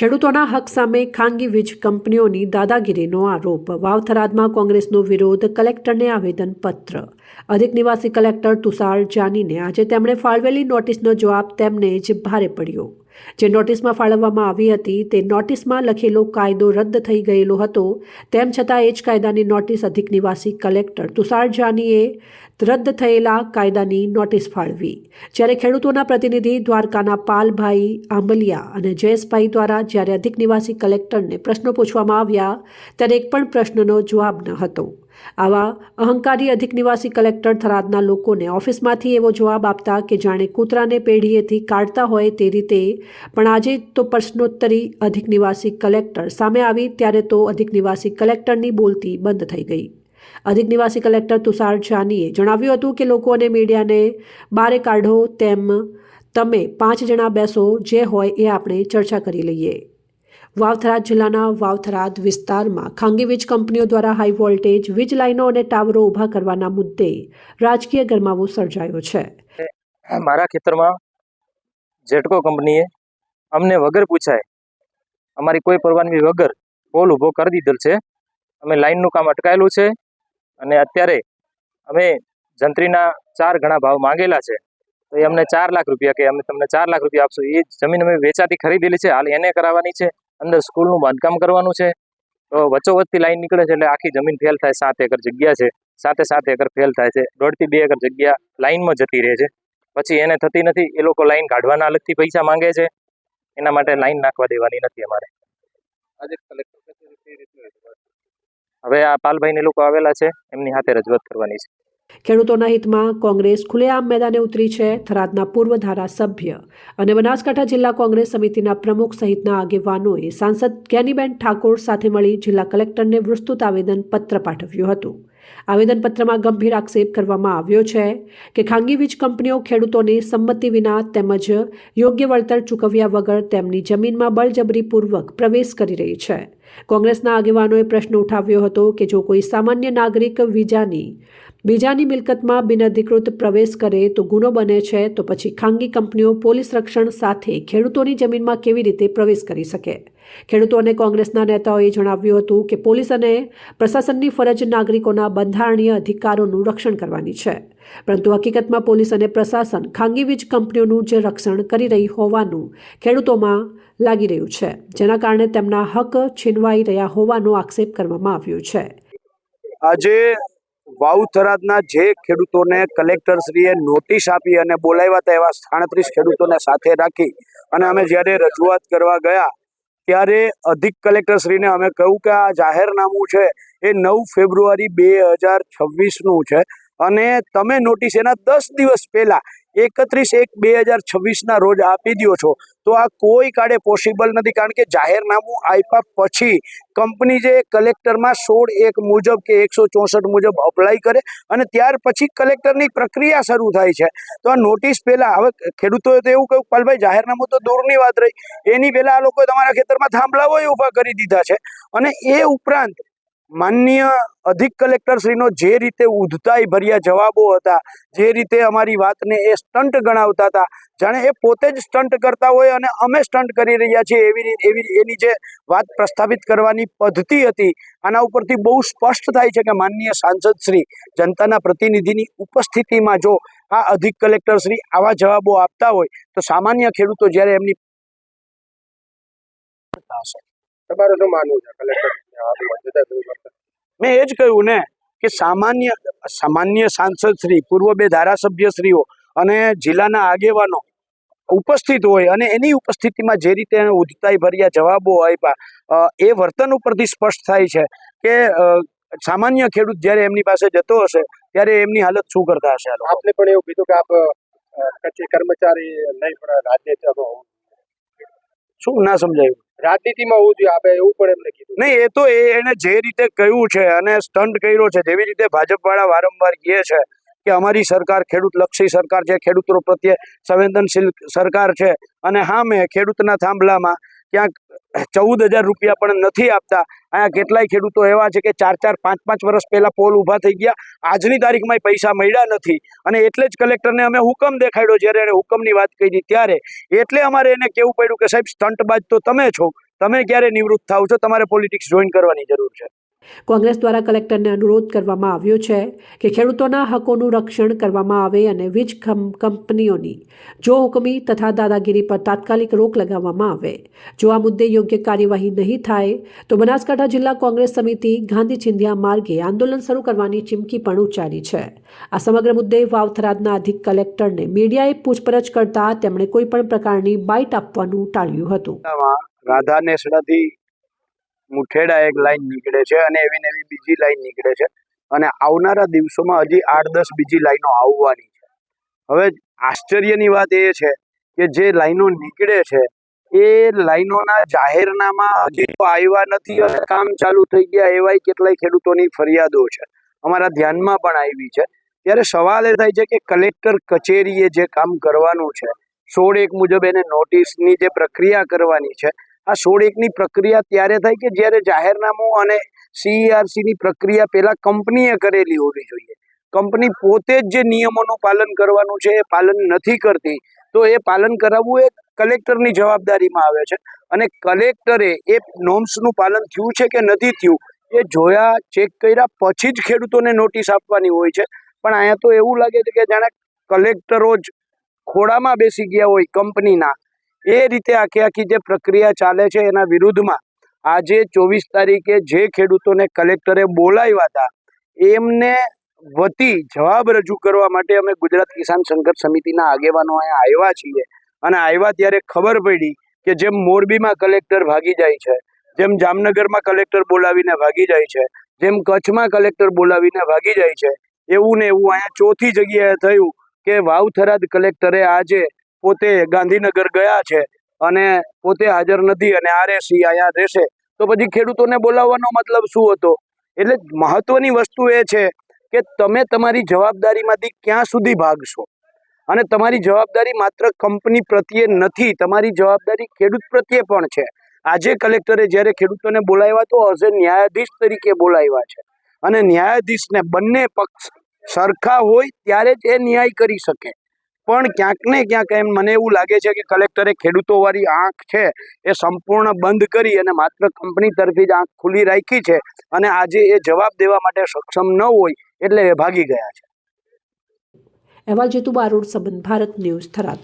ખેડૂતોના હક સામે ખાનગી વીજ કંપનીઓની દાદાગીરીનો આરોપ. વાવ-થરાદમાં કોંગ્રેસનો વિરોધ. કલેક્ટરને આવેદનપત્ર. અધિક નિવાસી કલેક્ટર તુષાર જાનીને આજે તેમણે ફાળવેલી નોટિસનો જવાબ તેમને જ ભારે પડ્યો. જે નોટિસમાં ફાળવવામાં આવી હતી તે નોટિસમાં લખેલો કાયદો રદ થઈ ગયેલો હતો. તેમ છતાં એ જ કાયદાની નોટિસ અધિક નિવાસી કલેક્ટર તુષાર જાનીએ રદ થયેલા કાયદાની નોટિસ ફાળવી. જ્યારે ખેડૂતોના પ્રતિનિધિ દ્વારકાના પાલભાઈ આંબલિયા અને જયેશભાઈ દ્વારા જ્યારે અધિક નિવાસી કલેક્ટરને પ્રશ્નો પૂછવામાં આવ્યા ત્યારે એક પણ પ્રશ્નનો જવાબ ન હતો. આવા અહંકારી અધિક નિવાસી કલેક્ટર થરાદના લોકોને ઓફિસમાંથી એવો જવાબ આપતા કે જાણે કૂતરાને પેઢીએથી કાઢતા હોય તે રીતે. પણ આજે તો પ્રશ્નોત્તરી અધિક નિવાસી કલેક્ટર સામે આવી ત્યારે તો અધિક નિવાસી કલેક્ટરની બોલતી બંધ થઈ ગઈ. અધિક નિવાસી કલેક્ટર તુષાર જાનીએ જણાવ્યું હતું કે લોકો અને મીડિયાને બારે કાઢો, તેમ તમે 5 જણા બેસો, જે હોય એ આપણે ચર્ચા કરી લઈએ. વાવ-થરાદ જિલ્લાના વાવ-થરાદ વિસ્તારમાં ખાનગી વીજ કંપનીઓ દ્વારા હાઈ વોલ્ટેજ વીજ લાઇનો અને ટાવરો ઊભા કરવાના મુદ્દે રાજકીય ગરમાવો સર્જાયો છે. મારા ખેતરમાં જેટકો કંપનીએ અમને વગર પૂછાય અમારી કોઈ પરવાનગી વગર પોલ ઊભો કરી દીધેલ છે. અમે લાઇનનું કામ અટકાયેલું છે અને અત્યારે અમે જંત્રીના 4 ગણા ભાવ માંગેલા છે. તો એ અમને 4 લાખ રૂપિયા કે અમે તમને 4 લાખ રૂપિયા આપશું. એ જમીન અમે વેચાતી ખરીદેલી છે, હાલ એને કરાવવાની છે. અંદર સ્કૂલનું બાંધકામ કરવાનું છે. તો વચ્ચોવચ્ચથી લાઈન નીકળે છે એટલે આખી જમીન ફેલ થાય. 7 એકર જગ્યા છે, 7 એકર ફેલ થાય છે. 1.5 થી 2 એકર જગ્યા લાઈનમાં જતી રહે છે. પછી એને થતી નથી. એ લોકો લાઈન કાઢવાના અલગથી પૈસા માંગે છે. એના માટે લાઈન નાખવા દેવાની નથી અમારે. હવે આ પાલભાઈને લોકો આવેલા છે, એમની સાથે રજૂઆત કરવાની છે. ખેડૂતોના હિતમાં કોંગ્રેસ ખુલ્લેઆમ મેદાને ઉતરી છે. થરાદના પૂર્વ ધારાસભ્ય અને બનાસકાંઠા જિલ્લા કોંગ્રેસ સમિતિના પ્રમુખ સહિતના આગેવાનોએ સાંસદ જ્ઞાનીબેન ઠાકોર સાથે મળી જિલ્લા કલેક્ટરને વિસ્તૃત આવેદનપત્ર પાઠવ્યું હતું. આવેદનપત્રમાં ગંભીર આક્ષેપ કરવામાં આવ્યો છે કે ખાનગી વીજ કંપનીઓ ખેડૂતોની સંમતિ વિના તેમજ યોગ્ય વળતર ચૂકવ્યા વગર તેમની જમીનમાં બળજબરીપૂર્વક પ્રવેશ કરી રહી છે. કોંગ્રેસના આગેવાનોએ પ્રશ્ન ઉઠાવ્યો હતો કે જો કોઈ સામાન્ય નાગરિક બીજાની મિલકતમાં બિનઅધિકૃત પ્રવેશ કરે તો ગુનો બને છે, તો પછી ખાનગી કંપનીઓ પોલીસ રક્ષણ સાથે ખેડૂતોની જમીનમાં કેવી રીતે પ્રવેશ કરી શકે? ખેડૂતો અને કોંગ્રેસના નેતાઓએ જણાવ્યું હતું કે પોલીસ અને પ્રશાસનની ફરજ નાગરિકોના બંધારણીય અધિકારોનું રક્ષણ કરવાની છે, પરંતુ હકીકતમાં પોલીસ અને પ્રશાસન ખાનગી વીજ કંપનીઓનું જ રક્ષણ કરી રહી હોવાનું ખેડૂતોમાં લાગી રહ્યું છે, જેના કારણે તેમના હક છીનવાઈ રહ્યા હોવાનો આક્ષેપ કરવામાં આવ્યો છે. આજે વાવ-થરાદના જે ખેડૂતોને કલેક્ટરશ્રીએ નોટિસ આપી અને બોલાવ્યા હતા એવા 37 ખેડૂતોને સાથે રાખી અને અમે જ્યારે રજૂઆત કરવા ગયા ત્યારે અધિક કલેક્ટરશ્રીને અમે કહ્યું કે આ જાહેરનામું છે એ 9 ફેબ્રુઆરી 2026નું છે અને તમે નોટિસ એના 10 દિવસ પહેલાં 31/1/2026ના રોજ આપી દો છો, તો આ કોઈ કાળે પોસિબલ નથી. કારણ કે જાહેરનામું આપ્યા પછી કંપની જે કલેક્ટરમાં 16(1) મુજબ કે 164 મુજબ અપ્લાય કરે અને ત્યાર પછી કલેક્ટરની પ્રક્રિયા શરૂ થાય છે. તો આ નોટિસ પહેલાં હવે ખેડૂતોએ તો એવું કહ્યું પાલભાઈ જાહેરનામું તો દૂરની વાત રહી, એની પહેલાં આ લોકોએ તમારા ખેતરમાં થાંભલાઓ ઊભા કરી દીધા છે. અને એ ઉપરાંત માનનીય અધિક કલેક્ટરશ્રીનો જે રીતે ઉદ્ધતાઈ ભર્યા જવાબો હતા, જે રીતે અમારી વાતને એ સ્ટન્ટ ગણાવતા હતા, જાણે એ પોતે જ સ્ટન્ટ કરતા હોય અને અમે સ્ટન્ટ કરી રહ્યા છીએ એવી એની જે વાત પ્રસ્થાપિત કરવાની પદ્ધતિ હતી, આના ઉપરથી બહુ સ્પષ્ટ થાય છે કે માનનીય સાંસદશ્રી જનતાના પ્રતિનિધિની ઉપસ્થિતિમાં જો આ અધિક કલેક્ટરશ્રી આવા જવાબો આપતા હોય તો સામાન્ય ખેડૂતો જ્યારે એમની તમારું શું માનવું છે કલેક્ટર? મેં એ જ કહ્યું ને કે સામાન્ય સાંસદશ્રી, પૂર્વ 2 ધારાસભ્યશ્રીઓ અને જિલ્લાના આગેવાનો ઉપસ્થિત હોય અને એની ઉપસ્થિતિમાં જે રીતે ઉદ્ધતાઈ ભર્યા જવાબો આપ્યા એ વર્તન ઉપરથી સ્પષ્ટ થાય છે કે સામાન્ય ખેડૂત જ્યારે એમની પાસે જતો હશે ત્યારે એમની હાલત શું કરતા હશે. આપને પણ એવું કીધું કે આપ કર્મચારી નહીં પણ રાજનીતિ શું ના સમજાયું? રાજનીતિમાં હોવું જોઈએ આપણે એવું પણ એમને કીધું નહીં. એ તો એને જે રીતે કહ્યું છે અને સ્ટન્ટ કર્યો છે, જેવી રીતે ભાજપવાળા વારંવાર કહે છે કે અમારી સરકાર ખેડૂતલક્ષી સરકાર છે, ખેડૂતો પ્રત્યે સંવેદનશીલ સરકાર છે, અને હા મેં ખેડૂતના થાંભલામાં ક્યાંક 14,000 રૂપિયા પણ નથી આપતા. અહીંયા કેટલાય ખેડૂતો એવા છે કે 4-4, 5-5 વર્ષ પહેલાં પોલ ઊભા થઈ ગયા, આજની તારીખમાં પૈસા મળ્યા નથી. અને એટલે જ કલેક્ટરને અમે હુકમ દેખાડ્યો. જ્યારે એણે હુકમની વાત કરી ત્યારે એટલે અમારે એને કહેવું પડ્યું કે સાહેબ સ્ટન્ટબાજ તો તમે છો, તમે ક્યારે નિવૃત્ત થાવ છો? તમારે પોલિટિક્સ જોઈન કરવાની જરૂર છે. કોંગ્રેસ દ્વારા કલેક્ટરને અનુરોધ કરવામાં આવ્યો છે કે ખેડૂતોના હકોનું રક્ષણ કરવામાં આવે અને વીજ કંપનીઓની જો હુકમી તથા દાદાગીરી પર તાત્કાલિક રોક લગાવવામાં આવે. જો આ મુદ્દે યોગ્ય કાર્યવાહી નહીં થાય તો બનાસકાંઠા જિલ્લા કોંગ્રેસ સમિતિ ગાંધી ચિંધ્યા માર્ગે આંદોલન શરૂ કરવાની ચીમકી પણ ઉચ્ચારી છે. આ સમગ્ર મુદ્દે વાવ-થરાદના અધિક કલેક્ટરને મીડિયાએ પૂછપરછ કરતા તેમણે કોઈ પણ પ્રકારની બાઇટ આપવાનું ટાળ્યું હતું. રાધા નેસડાથી મુઠેડા એક લાઈન નીકળે છે અને એવી ને એવી બીજી લાઈન નીકળે છે અને આવનારા દિવસોમાં હજી 8-10 બીજી લાઈનો આવવાની છે. હવે આશ્ચર્યની વાત એ છે કે જે લાઈનો નીકળે છે એ લાઈનોના જાહેરનામા હજી તો આવ્યા નથી અને કામ ચાલુ થઈ ગયા એવાય કેટલાય ખેડૂતોની ફરિયાદો છે, અમારા ધ્યાનમાં પણ આવી છે. ત્યારે સવાલ એ થાય છે કે કલેક્ટર કચેરીએ જે કામ કરવાનું છે 16(1) મુજબ એને નોટિસની જે પ્રક્રિયા કરવાની છે, આ 16(1) ની પ્રક્રિયા ત્યારે થાય કે જ્યારે જાહેરનામું અને CERCની પ્રક્રિયા પહેલા કંપનીએ કરેલી હોવી જોઈએ. કંપની પોતે જ જે નિયમોનું પાલન કરવાનું છે એ પાલન નથી કરતી, તો એ પાલન કરાવવું એ કલેક્ટરની જવાબદારીમાં આવે છે અને કલેક્ટરે એ નોર્મ્સનું પાલન થયું છે કે નથી થયું એ જોયા, ચેક કર્યા પછી જ ખેડૂતોને નોટિસ આપવાની હોય છે. પણ અહીંયા તો એવું લાગે છે કે જાણે કલેક્ટરો જ ખોળામાં બેસી ગયા હોય કંપનીના, એ રીતે આખી જે પ્રક્રિયા ચાલે છે એના વિરુદ્ધમાં આજે 24 તારીખે જે ખેડૂતોને કલેક્ટરે બોલાવ્યા હતા એમને વતી જવાબ રજૂ કરવા માટે અમે ગુજરાત કિસાન સંઘર્ષ સમિતિના આગેવાનો અહીંયા આવ્યા છીએ અને આવ્યા ત્યારે ખબર પડી કે જેમ મોરબીમાં કલેક્ટર ભાગી જાય છે, જેમ જામનગરમાં કલેક્ટર બોલાવીને ભાગી જાય છે, જેમ કચ્છમાં કલેક્ટર બોલાવીને ભાગી જાય છે, એવું ને એવું અહીંયા ચોથી જગ્યાએ થયું કે વાવ-થરાદ કલેક્ટરે આજે પોતે ગાંધીનગર ગયા છે અને પોતે હાજર નથી અને RSC અહીંયા રહેશે, તો પછી ખેડૂતોને બોલાવવાનો મતલબ શું હતો? એટલે મહત્વની વસ્તુ એ છે કે તમે તમારી જવાબદારીમાંથી ક્યાં સુધી ભાગશો અને તમારી જવાબદારી માત્ર કંપની પ્રત્યે નથી, તમારી જવાબદારી ખેડૂત પ્રત્યે પણ છે. આજે કલેક્ટરે જ્યારે ખેડૂતોને બોલાવ્યા તો એઝ એ ન્યાયાધીશ તરીકે બોલાવ્યા છે અને ન્યાયાધીશને બંને પક્ષ સરખા હોય ત્યારે જ એ ન્યાય કરી શકે. પણ ક્યાંક ને ક્યાંક એમ મને એવું લાગે છે કે કલેક્ટરે ખેડૂતોવાળી આંખ છે એ સંપૂર્ણ બંધ કરી અને માત્ર કંપની તરફી જ આંખ ખુલ્લી રાખી છે અને આજે એ જવાબ દેવા માટે સક્ષમ ન હોય એટલે એ ભાગી ગયા છે. અહેવાલ જેતુ બારોટ, સંબંધ ભારત ન્યૂઝ, થરાદ.